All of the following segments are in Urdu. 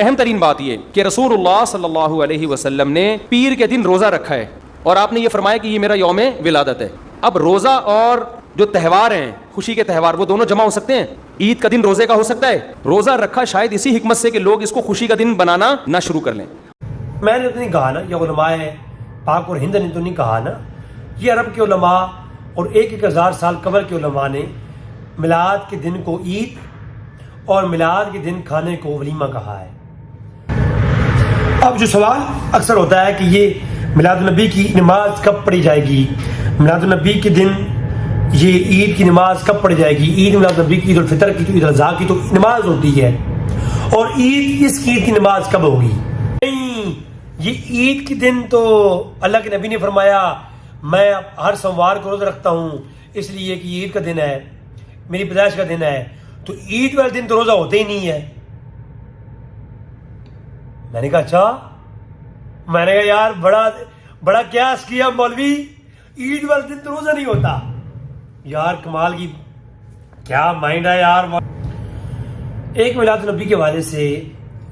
اہم ترین بات یہ کہ رسول اللہ صلی اللہ علیہ وسلم نے پیر کے دن روزہ رکھا ہے اور آپ نے یہ فرمایا کہ یہ میرا یوم ولادت ہے. اب روزہ اور جو تہوار ہیں خوشی کے تہوار وہ دونوں جمع ہو سکتے ہیں. عید کا دن روزے کا ہو سکتا ہے. روزہ رکھا شاید اسی حکمت سے کہ لوگ اس کو خوشی کا دن بنانا نہ شروع کر لیں. میں نے تو نہیں کہا نا، یہ علماء پاک اور ہند نے تو نہیں کہا نا، یہ عرب کے علماء اور 1000 سال قبل کے علماء نے میلاد کے دن کو عید اور میلاد کے دن کھانے کو ولیمہ کہا ہے. اب جو سوال اکثر ہوتا ہے کہ یہ میلاد النبی کی نماز کب پڑھی جائے گی، میلاد النبی کے دن یہ عید کی نماز کب پڑھی جائے گی، عید میلاد النبی کی عید الفطر کی عید الاضحیٰ کی تو نماز ہوتی ہے، اور عید اس کی عید کی نماز کب ہوگی؟ نہیں، یہ عید کے دن تو اللہ کے نبی نے فرمایا میں ہر سوموار کو روزہ رکھتا ہوں اس لیے کہ عید کا دن ہے، میری پیدائش کا دن ہے، تو عید والے دن تو روزہ ہوتے ہی نہیں ہے. میں نے کہا اچھا، میں نے کہا یار بڑا قیاس کیا مولوی، عید والے دن تو روزہ نہیں ہوتا. یار کمال کی کیا مائنڈ ہے یار. ایک میلاد النبی کے حوالے سے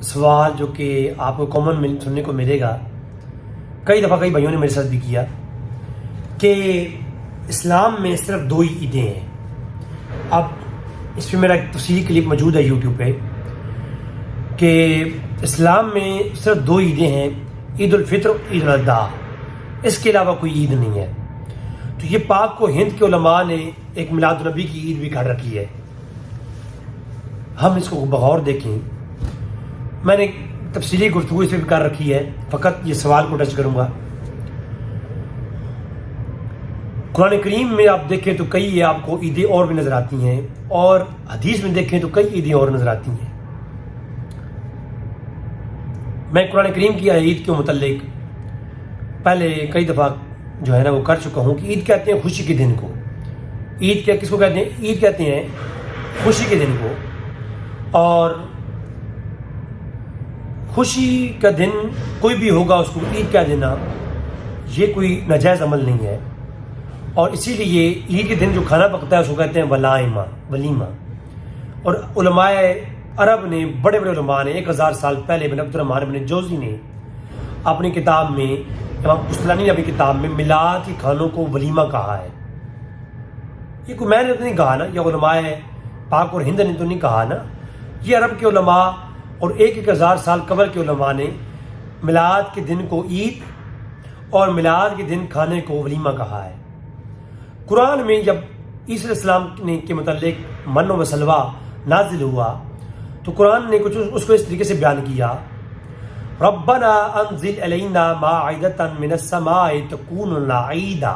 سوال جو کہ آپ کو کامن سننے کو ملے گا، کئی دفعہ کئی بھائیوں نے میرے ساتھ بھی کیا کہ اسلام میں صرف 2 ہی عیدیں ہیں. اب اس پہ میرا ایک تفصیلی کلپ موجود ہے یوٹیوب پہ کہ اسلام میں صرف 2 عیدیں ہیں، عید الفطر اور عید الاضحیٰ، اس کے علاوہ کوئی عید نہیں ہے. تو یہ پاک و ہند کے علماء نے ایک میلاد النبی کی عید بھی کھڑ رکھی ہے. ہم اس کو بغور دیکھیں، میں نے تفصیلی گفتگو اس پہ بھی کر رکھی ہے، فقط یہ سوال کو ٹچ کروں گا. قرآن کریم میں آپ دیکھیں تو کئی آپ کو عیدیں اور بھی نظر آتی ہیں، اور حدیث میں دیکھیں تو کئی عیدیں اور نظر آتی ہیں. میں قرآن کریم کی عید کے متعلق پہلے کئی دفعہ جو ہے نا وہ کر چکا ہوں کہ عید کہتے ہیں خوشی کے دن کو. عید کیا کس کو کہتے ہیں؟ عید کہتے ہیں خوشی کے دن کو. اور خوشی کا دن کوئی بھی ہوگا اس کو عید کہہ دینا یہ کوئی ناجائز عمل نہیں ہے. اور اسی لیے عید کے دن جو کھانا پکتا ہے اس کو کہتے ہیں ولیمہ. اور علماء عرب نے بڑے بڑے علماء نے 1000 سال پہلے ابن عبد الرحمن ابن جوزی نے اپنی کتاب میں، امام قسطلانی نے اپنی کتاب میں میلاد کے کھانوں کو ولیمہ کہا ہے. یہ کوئی میں نے تو نہیں کہا نا، یہ علماء پاک اور ہند نے تو نہیں کہا نا، یہ عرب کے علماء اور 1000 سال قبل کے علماء نے میلاد کے دن کو عید اور میلاد کے دن کھانے کو ولیمہ کہا ہے. قرآن میں جب عیسیٰ علیہ السلام کے متعلق من و سلوہ نازل ہوا تو قرآن نے کچھ اس کو اس طریقے سے بیان کیا، ربنا انزل علینا مائدۃ من السماء تکون لنا عیدا،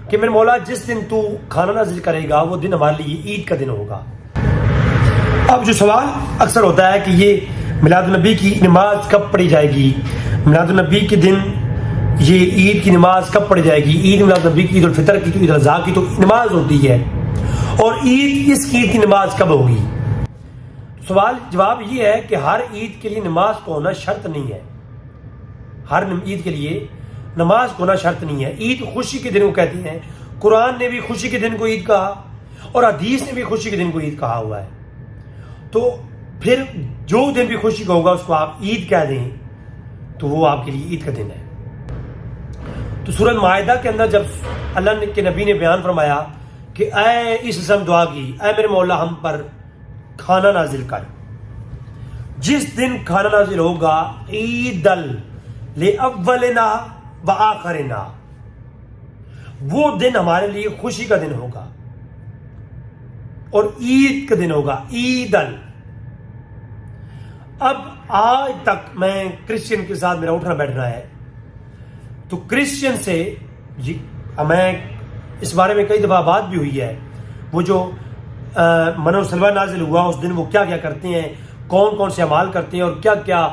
کہ میرے مولا جس دن تو کھانا نازل کرے گا وہ دن ہمارے لیے عید کا دن ہوگا. اب جو سوال اکثر ہوتا ہے کہ یہ میلاد النبی کی نماز کب پڑھی جائے گی، میلاد النبی کے دن یہ عید کی نماز کب پڑھی جائے گی، عید میلاد النبی کی عید الفطر کی عید الاضحیٰ کی تو نماز ہوتی ہے، اور عید اس کی عید کی نماز کب ہوگی؟ سوال جواب یہ ہے کہ ہر عید کے لیے نماز کو ہونا شرط نہیں ہے. ہر عید کے لیے نماز کو ہونا شرط نہیں ہے. عید خوشی کے دن کو کہتے ہیں. قرآن نے بھی خوشی کے دن کو عید کہا اور حدیث نے بھی خوشی کے دن کو عید کہا ہوا ہے. تو پھر جو دن بھی خوشی کا ہوگا اس کو آپ عید کہہ دیں تو وہ آپ کے لیے عید کا دن ہے. تو سورہ مائدہ کے اندر جب اللہ کے نبی نے بیان فرمایا کہ اے اس قسم دعا کی، اے میرے مولا ہم پر کھانا نازل کر، جس دن کھانا نازل ہوگا عید لأولنا وآخرنا، وہ دن ہمارے لیے خوشی کا دن ہوگا اور عید کا دن ہوگا. اب آج تک میں کرسچن کے ساتھ میرا اٹھنا بیٹھنا ہے تو کرسچن سے میں اس بارے میں کئی دفعہ بات بھی ہوئی ہے، وہ جو من و سلوہ نازل ہوا اس دن وہ کیا کیا کرتے ہیں، کون کون سے اعمال کرتے ہیں اور کیا کیا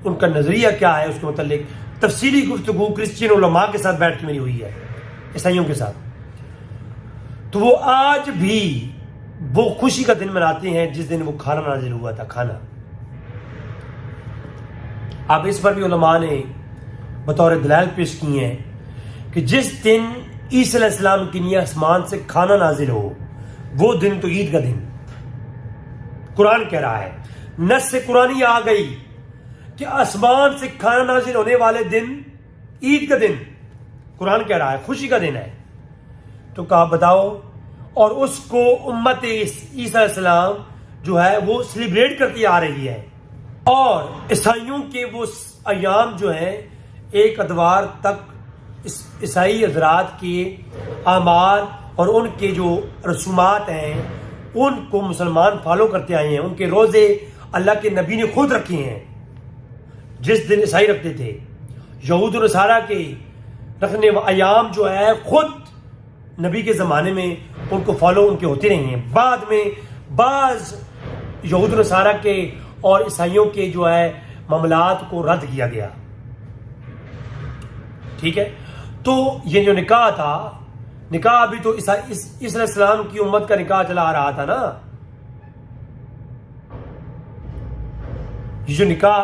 ان کا نظریہ کیا ہے، اس کے متعلق تفصیلی گفتگو کرسچین علماء کے ساتھ بیٹھ کے میری ہوئی ہے، عیسائیوں کے ساتھ. تو وہ آج بھی وہ خوشی کا دن مناتے ہیں جس دن وہ کھانا نازل ہوا تھا. کھانا اب اس پر بھی علماء نے بطور دلائل پیش کی ہیں کہ جس دن عیسیٰ علیہ السلام کے لیے آسمان سے کھانا نازل ہو وہ دن تو عید کا دن. قرآن کہہ رہا ہے نص قرآنی آ گئی کہ آسمان سے کھانا نازل ہونے والے دن عید کا دن، قرآن کہہ رہا ہے خوشی کا دن ہے، تو کہا بتاؤ، اور اس کو امت عیسیٰ علیہ السلام جو ہے وہ سیلیبریٹ کرتی آ رہی ہے، اور عیسائیوں کے وہ ایام جو ہیں ایک اتوار تک عیسائی حضرات کے اعمال اور ان کے جو رسومات ہیں ان کو مسلمان فالو کرتے آئے ہیں. ان کے روزے اللہ کے نبی نے خود رکھے ہیں، جس دن عیسائی رکھتے تھے. یہود و نصارہ کے رکھنے ایام جو ہے خود نبی کے زمانے میں ان کو فالو ان کے ہوتے رہے ہیں. بعد میں بعض یہود و نصارہ کے اور عیسائیوں کے جو ہے معاملات کو رد کیا گیا. ٹھیک ہے، تو یہ جو نکاح تھا، نکاح ابھی تو عیسیٰ علیہ السلام کی امت کا نکاح چلا آ رہا تھا نا. یہ جو نکاح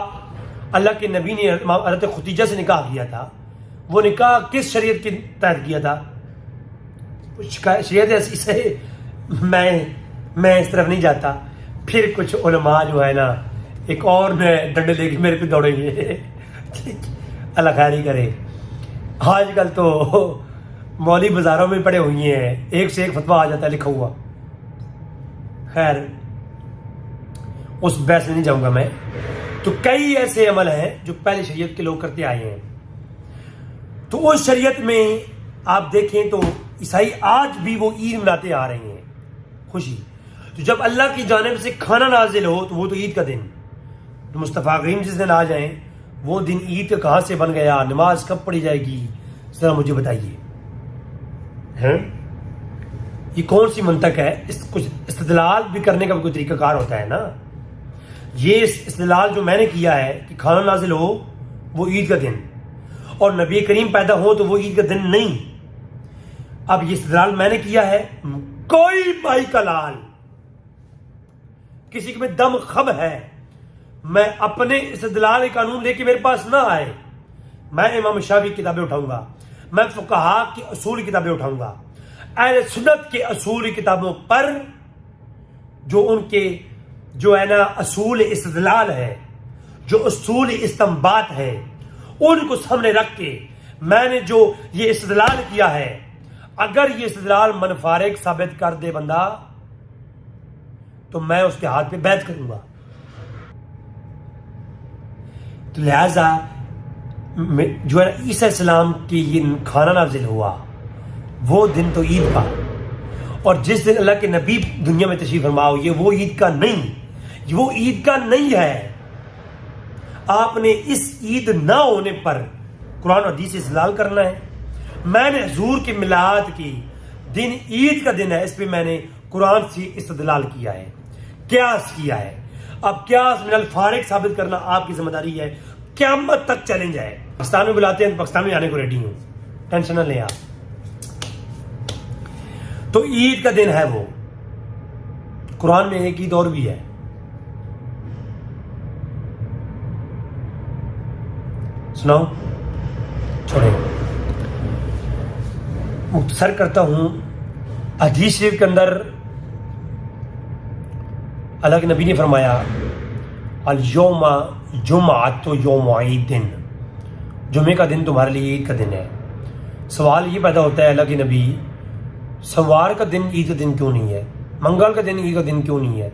اللہ کے نبی نے حضرت خدیجہ سے نکاح کیا تھا، وہ نکاح کس شریعت کے تحت کیا تھا؟ شریعت ایسی سے میں اس طرف نہیں جاتا. پھر کچھ علماء جو ہے نا ایک اور میں ڈنڈے لے کے میرے پہ دوڑیں گے. اللہ خیری کرے. آج کل تو مولوی بازاروں میں پڑے ہوئی ہیں، ایک سے ایک فتویٰ آ جاتا ہے لکھا ہوا. خیر اس بحث میں نہیں جاؤں گا میں. تو کئی ایسے عمل ہیں جو پہلے شریعت کے لوگ کرتے آئے ہیں. تو اس شریعت میں آپ دیکھیں تو عیسائی آج بھی وہ عید مناتے آ رہے ہیں، خوشی. تو جب اللہ کی جانب سے کھانا نازل ہو تو وہ تو عید کا دن، تو مصطفیٰ کریم جس دن آ جائیں وہ دن عید کا کہاں سے بن گیا؟ نماز کب پڑھی جائے گی؟ ذرا مجھے بتائیے. یہ کون سی منطق ہے؟ کچھ استدلال بھی کرنے کا کوئی طریقہ کار ہوتا ہے نا. یہ استدلال جو میں نے کیا ہے کہ کھانا نازل ہو وہ عید کا دن اور نبی کریم پیدا ہو تو وہ عید کا دن نہیں. اب یہ استدلال میں نے کیا ہے، کوئی بھائی کا لال کسی میں دم خم ہے میں اپنے استدلال قانون لے کے میرے پاس نہ آئے. میں امام شافعی کی کتابیں اٹھاؤں گا، میں فقہاء کی اصول کتابیں اٹھاؤں گا، اہل سنت کے اصول کتابوں پر جو ان کے جو ہے نا اصول استدلال ہے، جو اصول استنباط ہے، ان کو سامنے رکھ کے میں نے جو یہ استدلال کیا ہے، اگر یہ استدلال منفارق ثابت کر دے بندہ تو میں اس کے ہاتھ پہ بیعت کروں گا. تو لہذا جو ہے عیسیٰ السلام کی یہ کھانا نازل ہوا وہ دن تو عید کا، اور جس دن اللہ کے نبی دنیا میں تشریف فرما ہوئی ہے وہ عید کا نہیں، وہ عید کا نہیں ہے. آپ نے اس عید نہ ہونے پر قرآن و حدیث سے استدلال کرنا ہے. میں نے حضور کے میلاد کی دن عید کا دن ہے، اس پہ میں نے قرآن سے استدلال کیا ہے، قیاس کیا ہے. اب قیاس من الفارق ثابت کرنا آپ کی ذمہ داری ہے، قیامت تک چیلنج ہے. پاکستان میں بلاتے ہیں، پاکستان میں آنے کو ریڈی ہوں، ٹینشن نہ لیں آپ. تو عید کا دن ہے وہ. قرآن میں ایک عید اور بھی ہے، سناؤ چھوڑے. مختصر کرتا ہوں. حدیث شریف کے اندر اللہ کے نبی نے فرمایا الیوم جمعۃ یوم عید، جمعے کا دن تمہارے لیے عید کا دن ہے. سوال یہ پیدا ہوتا ہے اللہ کے نبی سوار کا دن عید کا دن کیوں نہیں ہے؟ منگل کا دن عید کا دن کیوں نہیں ہے؟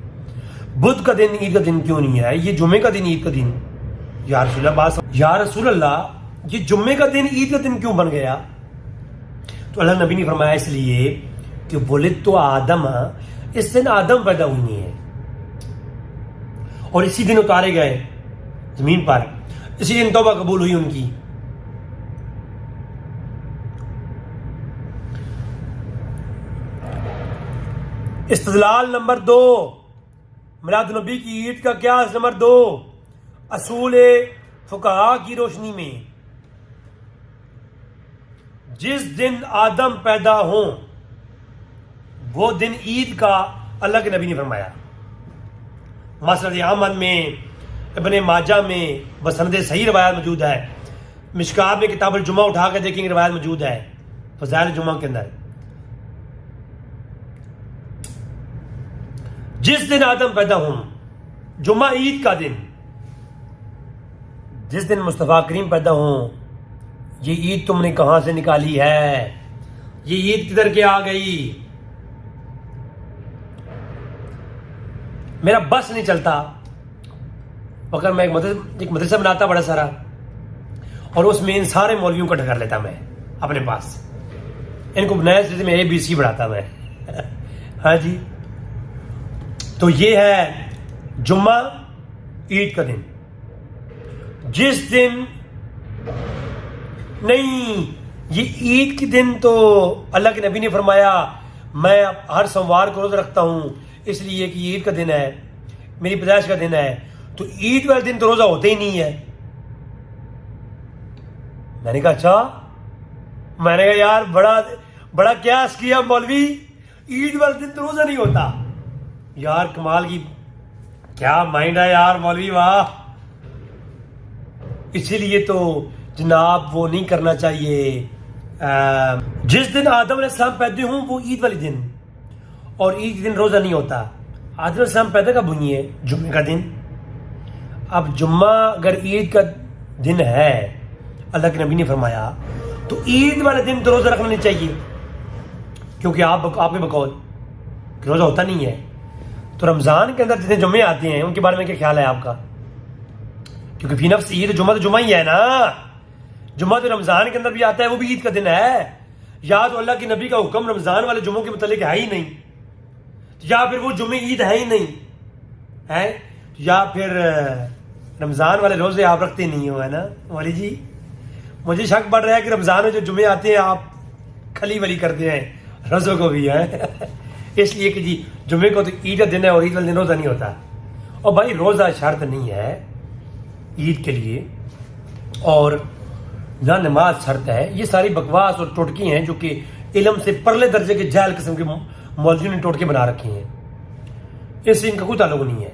بدھ کا دن عید کا دن کیوں نہیں ہے؟ یہ جمعے کا دن عید کا دن؟ یا رسول اللہ یا رسول اللہ یہ جمعے کا دن عید کا دن کیوں بن گیا؟ تو اللہ نبی نے فرمایا اس لیے کہ ولد تو آدم، اس دن آدم پیدا ہوئی ہے اور اسی دن اتارے گئے زمین پر، اسی دن توبہ قبول ہوئی ان کی. استدلال نمبر 2، میلاد النبی کی عید کا قیاس نمبر 2، اصول فقہاء کی روشنی میں جس دن آدم پیدا ہوں وہ دن عید کا اللہ کے نبی نے فرمایا. مسند احمد میں، ابن ماجہ میں بسند صحیح روایت موجود ہے. مشکات میں کتاب الجمعہ اٹھا کے دیکھیں گے روایت موجود ہے فضائل جمعہ کے اندر. جس دن آدم پیدا ہوں جمعہ عید کا دن، جس دن مصطفیٰ کریم پیدا ہوں، یہ عید تم نے کہاں سے نکالی ہے؟ یہ عید کدھر کے آ گئی؟ میرا بس نہیں چلتا، مگر میں ایک مدرسہ بناتا بڑا سارا، اور اس میں ان سارے مولویوں کو ڈھکر لیتا میں اپنے پاس، ان کو نئے سلسلے میں ABC پڑھاتا میں ہاں جی. تو یہ ہے جمعہ عید کا دن، جس دن نہیں، یہ عید کے دن تو اللہ کے نبی نے فرمایا میں ہر سوموار کو روزہ رکھتا ہوں اس لیے کہ یہ عید کا دن ہے، میری پیدائش کا دن ہے، تو عید والے دن تو روزہ ہوتے ہی نہیں ہے. میں نے کہا اچھا، میں نے کہا یار بڑا قیاس کیا مولوی، عید والے دن تو روزہ نہیں ہوتا. یار کمال کی کیا مائنڈ ہے یار مولوی، واہ. اسی لیے تو جناب وہ نہیں کرنا چاہیے. جس دن آدم علیہ السلام پیدا ہوں وہ عید والے دن، اور عید کے دن روزہ نہیں ہوتا. آدم علیہ السلام پیدا کب ہوئی ہے؟ جمعے کا دن. اب جمعہ اگر عید کا دن ہے، اللہ کے نبی نے فرمایا، تو عید والے دن تو روزہ رکھنا نہیں چاہیے، کیونکہ آپ کے بقول کہ روزہ ہوتا نہیں ہے. تو رمضان کے اندر جتنے جمعے آتے ہیں ان کے بارے میں کیا خیال ہے آپ کا؟ کیونکہ فی نفس عید، جمعہ تو جمعہ ہی ہے نا. جمعہ تو رمضان کے اندر بھی آتا ہے، وہ بھی عید کا دن ہے. یا تو اللہ کے نبی کا حکم رمضان والے جمعوں کے متعلق ہے ہی نہیں، یا پھر وہ جمعے عید ہے ہی نہیں ہے، یا پھر رمضان والے روزے آپ رکھتے نہیں ہو، ہے نا مولی جی. مجھے شک پڑ رہا ہے کہ رمضان میں جو جمعے آتے ہیں آپ کھلی ولی کرتے ہیں روزوں کو بھی ہے اس لیے کہ جی جمعے کو تو عید کا دن ہے اور عید والے دن روزہ نہیں ہوتا. اور بھائی روزہ شرط نہیں ہے عید کے لیے، اور نہ نماز شرط ہے. یہ ساری بکواس اور ٹوٹکی ہیں جو کہ علم سے پرلے درجے کے جاہل قسم کے مولویوں نے ٹوٹکے بنا رکھے ہیں. اس سے ان کا کوئی تعلق نہیں ہے.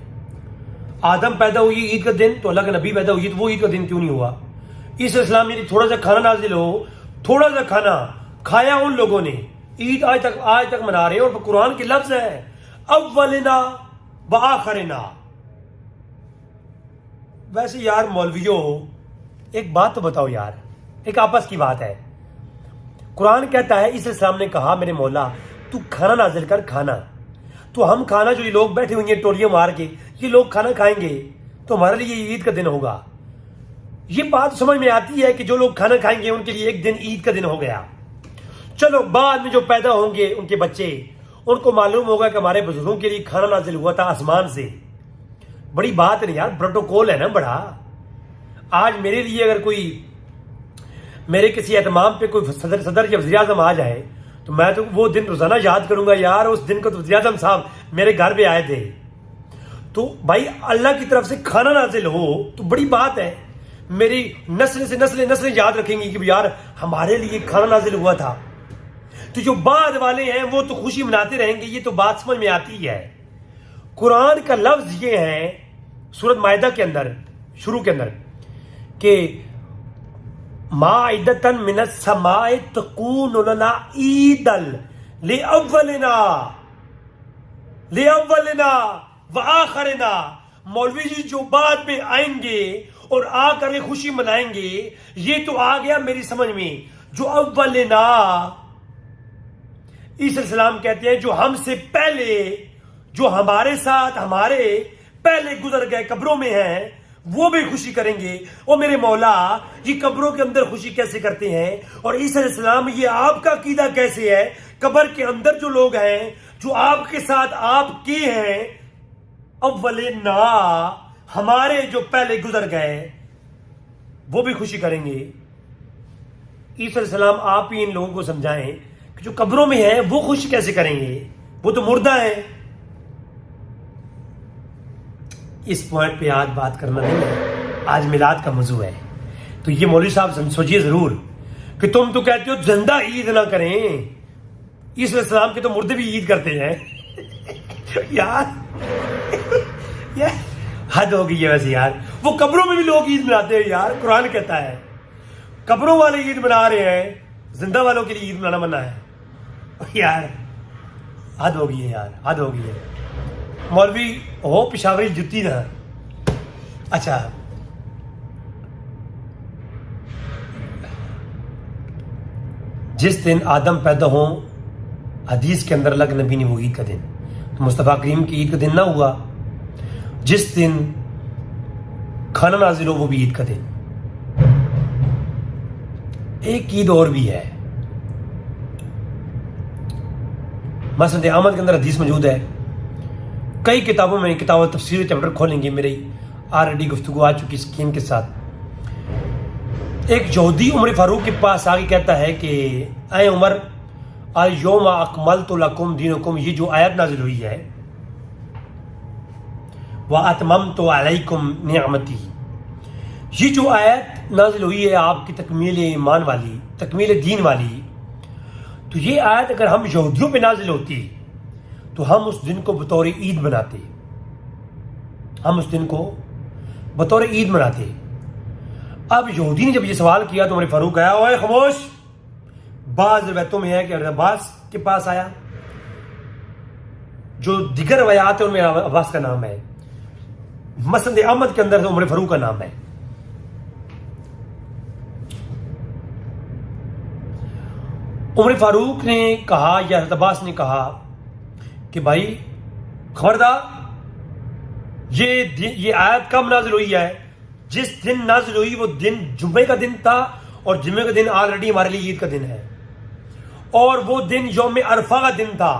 آدم پیدا ہوئی عید کا دن، تو اللہ کا نبی پیدا ہوئی تو وہ عید کا دن کیوں نہیں ہوا؟ اس اسلام یعنی تھوڑا سا کھانا نازل ہو، تھوڑا سا کھانا کھایا ان لوگوں نے، عید آج تک منا رہے ہیں. اور قرآن کے لفظ ہے اولنا وآخرنا. ویسے یار مولویوں ایک بات تو بتاؤ یار، ایک آپس کی بات ہے. قرآن کہتا ہے اس اسلام نے کہا میرے مولا تو کھانا نازل کر کھانا، تو ہم کھانا جو یہ لوگ بیٹھے ہوئے ہیں ٹولیاں مار کے، یہ لوگ کھانا کھائیں گے تو ہمارے لیے یہ عید کا دن ہوگا. یہ بات سمجھ میں آتی ہے کہ جو لوگ کھانا کھائیں گے ان کے لیے ایک دن عید کا دن ہو گیا. چلو بعد میں جو پیدا ہوں گے ان کے بچے، ان کو معلوم ہوگا کہ ہمارے بزرگوں کے لیے کھانا نازل ہوا تھا آسمان سے. بڑی بات ہے یار، پروٹوکول ہے نا بڑا. آج میرے لیے اگر کوئی میرے کسی اہتمام پہ کوئی صدر یا وزیر اعظم آ جائے تو میں تو وہ دن روزانہ یاد کروں گا، یار اس دن کو تو وزیر اعظم صاحب میرے گھر پہ آئے تھے. تو بھائی اللہ کی طرف سے کھانا نازل ہو تو بڑی بات ہے. میری نسل سے نسلیں یاد رکھیں گی کہ یار ہمارے لیے کھانا نازل ہوا تھا. تو جو بعد والے ہیں وہ تو خوشی مناتے رہیں گے. یہ تو بات سمجھ میں آتی ہے. قرآن کا لفظ یہ ہے سورۃ مائدہ کے اندر شروع کے اندر کہ مائدۃ من السماء تکون لنا عیدا لأولنا وآخرنا. مولوی جی جو بعد میں آئیں گے اور آ کر کے خوشی منائیں گے، یہ تو آ گیا میری سمجھ میں. جو اولنا عیسی السلام کہتے ہیں جو ہم سے پہلے، جو ہمارے ساتھ ہمارے پہلے گزر گئے قبروں میں ہیں، وہ بھی خوشی کریں گے. اور میرے مولا یہ قبروں کے اندر خوشی کیسے کرتے ہیں؟ اور عیسی علیہ السلام یہ آپ کا عقیدہ کیسے ہے؟ قبر کے اندر جو لوگ ہیں جو آپ کے ساتھ آپ کے ہیں، اولنا ہمارے جو پہلے گزر گئے وہ بھی خوشی کریں گے. عیسی علیہ السلام آپ ہی ان لوگوں کو سمجھائیں کہ جو قبروں میں ہیں وہ خوشی کیسے کریں گے، وہ تو مردہ ہیں. اس پوائنٹ پہ آج بات کرنا نہیں ہے، آج میلاد کا موضوع ہے. تو یہ مولوی صاحب سوچیے ضرور کہ تم تو کہتے ہو زندہ عید نہ کریں، عیسی علیہ السلام کے تو مردے بھی عید کرتے ہیں یار حد ہو گئی ہے. ویسے یار وہ قبروں میں بھی لوگ عید مناتے ہیں یار. قرآن کہتا ہے قبروں والے عید منا رہے ہیں، زندہ والوں کے لیے عید منع ہے. یار حد ہو گئی ہے یار، حد ہو گئی ہے. مولوی ہو پشاوری جتی نا. اچھا جس دن آدم پیدا ہوں حدیث کے اندر اللہ کے نبی نے وہ عید کا دن, تو مصطفیٰ کریم کی عید کا دن نہ ہوا. جس دن کھانا نازل ہو وہ بھی عید کا دن. ایک عید اور بھی ہے, مسند احمد کے اندر حدیث موجود ہے. کئی کتابوں میں کتاب تفسیر چیپٹر کھولیں گے, میری آلریڈی گفتگو آ چکی اسکیم کے ساتھ. ایک یہودی عمر فاروق کے پاس آگے کہتا ہے کہ اے عمر, الیوم اکملت لکم دینکم, یہ جو آیت نازل ہوئی ہے, واتممت علیکم نعمتی, یہ جو آیت نازل ہوئی ہے آپ کی تکمیل ایمان والی, تکمیل دین والی, تو یہ آیت اگر ہم یہودیوں پہ نازل ہوتی تو ہم اس دن کو بطور عید مناتے, ہم اس دن کو بطور عید مناتے. اب یہودی نے جب یہ سوال کیا تو عمر فاروق آیا, اوے خاموش. بعض روایتوں میں ہے کہ عباس کے پاس آیا, جو دیگر روایات ہیں ان میں عباس کا نام ہے, مسند احمد کے اندر عمر فاروق کا نام ہے. عمر فاروق نے کہا یا حضرت عباس نے کہا کہ بھائی خبردار, یہ آیت کب نازل ہوئی ہے؟ جس دن نازل ہوئی وہ دن جمعے کا دن تھا, اور جمعے کا دن آلریڈی ہمارے لیے عید کا دن ہے, اور وہ دن یوم عرفہ کا دن تھا,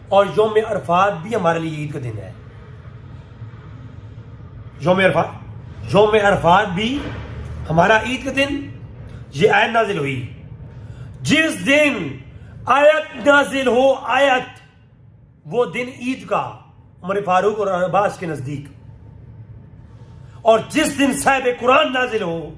اور یوم عرفات بھی ہمارے لیے عید کا دن ہے. یوم عرفات بھی ہمارا عید کا دن. یہ آیت نازل ہوئی جس دن آیت نازل ہو, آیت وہ دن عید کا عمر فاروق اور عباس کے نزدیک, اور جس دن صاحب قرآن نازل ہو.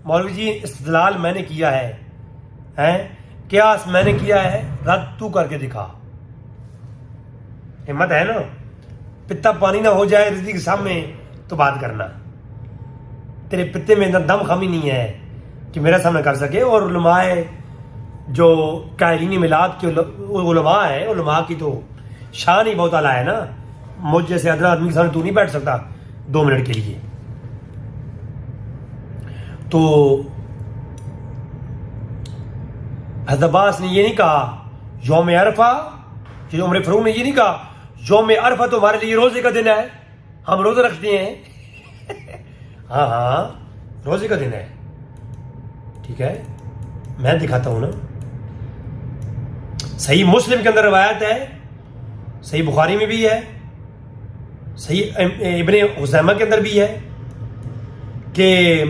مولوی جی استدلال میں نے کیا ہے, قیاس میں نے کیا ہے, رد تو کر کے دکھا. ہمت ہے نا, پتا پانی نہ ہو جائے رضی کے سامنے تو بات کرنا. تیرے پتے میں دم خامی نہیں ہے کہ میرا سامنا کر سکے. اور علماء جو قائلین میلاد کے علماء ہیں, علماء کی تو شان ہی بہت اعلیٰ ہے نا. مجھ جیسے ادنا آدمی کے سامنے تو نہیں بیٹھ سکتا 2 منٹ کے لیے. تو حضرت عباس نے یہ نہیں کہا یوم عرفہ, عمر فاروق نے یہ نہیں کہا یوم عرفہ تو ہمارے لیے روزے کا دن ہے, ہم روزہ رکھتے ہیں. ہاں روزے کا دن ہے, ٹھیک ہے, میں دکھاتا ہوں نا. صحیح مسلم کے اندر روایت ہے, صحیح بخاری میں بھی ہے, صحیح ابن خزیمہ کے اندر بھی ہے کہ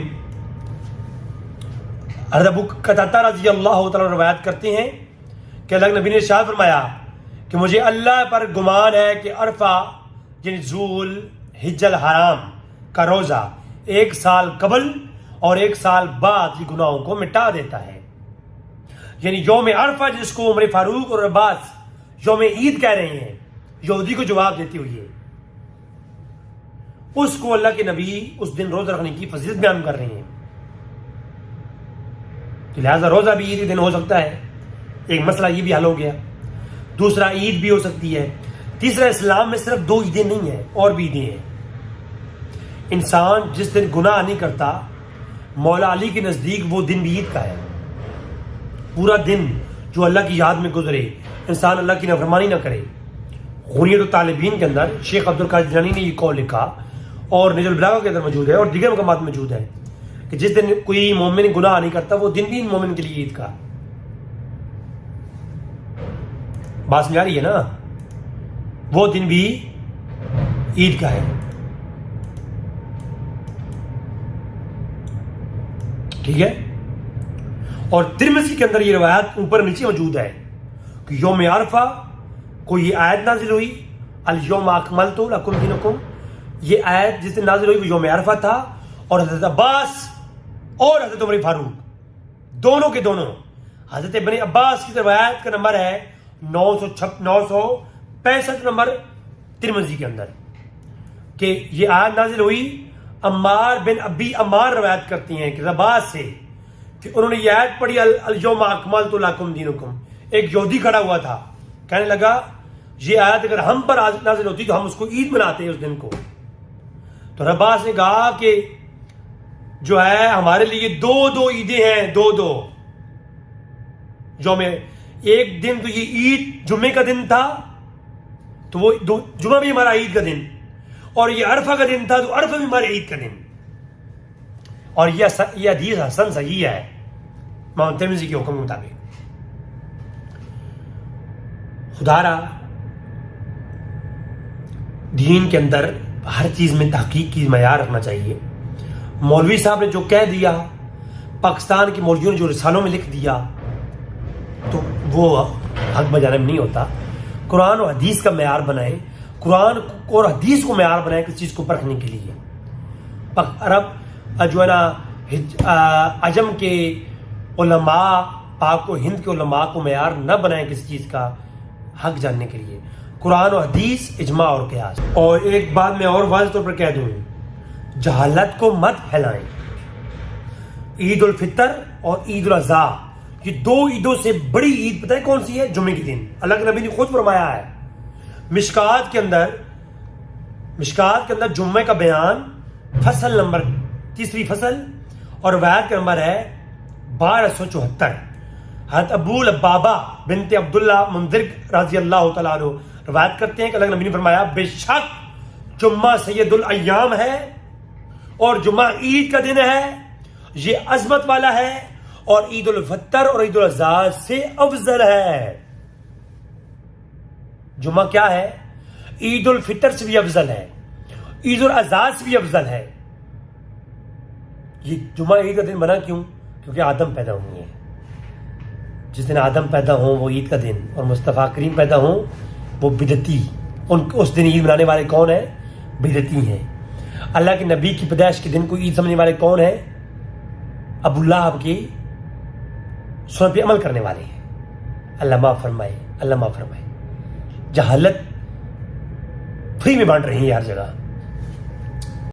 حضرت ابو قتادہ رضی اللہ تعالیٰ روایت کرتے ہیں کہ اللہ کے نبی نے ارشاد فرمایا کہ مجھے اللہ پر گمان ہے کہ عرفہ یعنی ذو الحجۃ الحرام کا روزہ 1 سال قبل اور 1 سال بعد کی گناہوں کو مٹا دیتا ہے. یعنی یوم عرفہ جس کو عمر فاروق اور عباس یوم عید کہہ رہے ہیں, یہودی کو جواب دیتے ہوئے, اس کو اللہ کے نبی اس دن روزہ رکھنے کی فضیلت بیان کر رہے ہیں. تو لہٰذا روزہ بھی عید کے دن ہو سکتا ہے. ایک مسئلہ یہ بھی حل ہو گیا. دوسرا عید بھی ہو سکتی ہے. تیسرا اسلام میں صرف 2 عیدیں نہیں ہیں, اور بھی عیدیں ہیں. انسان جس دن گناہ نہیں کرتا, مولا علی کے نزدیک وہ دن بھی عید کا ہے. پورا دن جو اللہ کی یاد میں گزرے, انسان اللہ کی نافرمانی نہ کرے. غنیت الطالبین کے اندر شیخ عبد القادر جیلانی نے یہ قول لکھا, اور نجل البلاغہ کے اندر موجود ہے, اور دیگر مقامات موجود ہے کہ جس دن کوئی مومن گناہ نہیں کرتا وہ دن بھی مومن کے لیے عید کا. بات سمجھ آ رہی ہے نا, وہ دن بھی عید کا ہے. ٹھیک ہے. اور ترمذی کے اندر یہ روایت اوپر نیچے موجود ہے کہ یوم عرفہ کو یہ آیت نازل ہوئی, الیوم اکملت لکم دینکم. یہ آیت جس دن نازل ہوئی وہ یوم عرفہ تھا, اور حضرت عباس اور حضرت عمر فاروق دونوں کے دونوں, حضرت ابن عباس کی روایت کا نمبر ہے 965 نمبر ترمذی کے اندر, کہ یہ آیت نازل ہوئی. عمار بن ابی عمار روایت کرتی ہیں کہ عباس سے کہ انہوں نے یہ آیت پڑھی الیوم اکملت لکم دینکم. ایک یہودی کھڑا ہوا تھا کہنے لگا یہ آیت اگر ہم پر نازل ہوتی تو ہم اس کو عید مناتے ہیں اس دن کو. تو رب عباس نے کہا کہ جو ہے ہمارے لیے دو عیدیں ہیں, دو جو میں ایک دن تو یہ عید جمعے کا دن تھا تو وہ جمعہ بھی ہمارا عید کا دن, اور یہ عرفہ کا دن تھا تو عرفہ بھی ہمارے عید کا دن. اور یہ حدیث حسن صحیح ہے امام ترمذی کے حکم کے مطابق. خدا را دین کے اندر ہر چیز میں تحقیق کی معیار رکھنا چاہیے. مولوی صاحب نے جو کہہ دیا, پاکستان کے مولویوں نے جو رسالوں میں لکھ دیا, تو وہ حق بجانب نہیں ہوتا. قرآن و حدیث کا معیار بنائیں, قرآن اور حدیث کو معیار بنائیں کسی چیز کو پرکھنے کے لیے. عرب جو ہے نا عجم کے علماء, پاک و ہند کے علماء کو معیار نہ بنائیں کسی چیز کا حق جاننے کے لیے. قرآن و حدیث, اجماع اور قیاس. اور ایک بات میں اور واضح طور پر کہہ دوں, جہالت کو مت پھیلائیں. عید الفطر اور عید الاضحیٰ یہ دو عیدوں سے بڑی عید پتہ ہے کون سی ہے؟ جمعے کے دن. اللہ کے نبی نے خود فرمایا ہے مشکات کے اندر جمعے کا بیان فصل نمبر 3 فصل, اور روایت کا نمبر ہے 1274. حضرت ابو لبابہ بنت عبداللہ منذر رضی اللہ تعالیٰ عنہ روایت کرتے ہیں کہ اللہ کے نبی نے فرمایا بے شک جمعہ سید الایام ہے اور جمعہ عید کا دن ہے, یہ عظمت والا ہے, اور عید الفطر اور عید الاضحیٰ سے افضل ہے. جمعہ کیا ہے؟ عید الفطر سے بھی افضل ہے, عید الاضحیٰ سے بھی افضل ہے. یہ جمعہ عید کا دن بنا کیوں؟ کیونکہ آدم پیدا ہوئے ہیں. جس دن آدم پیدا ہوں وہ عید کا دن, اور مصطفیٰ کریم پیدا ہوں وہ بدعتی. اس دن عید منانے والے کون ہیں؟ بدعتی ہیں. اللہ کے نبی کی پیدائش کے دن کو عید سمجھنے والے کون ہیں؟ ابو لہب کی سنت پہ عمل کرنے والے ہیں. اللہ معاف فرمائے, اللہ معاف فرمائے. جہالت فری میں بانٹ رہی ہے ہر جگہ.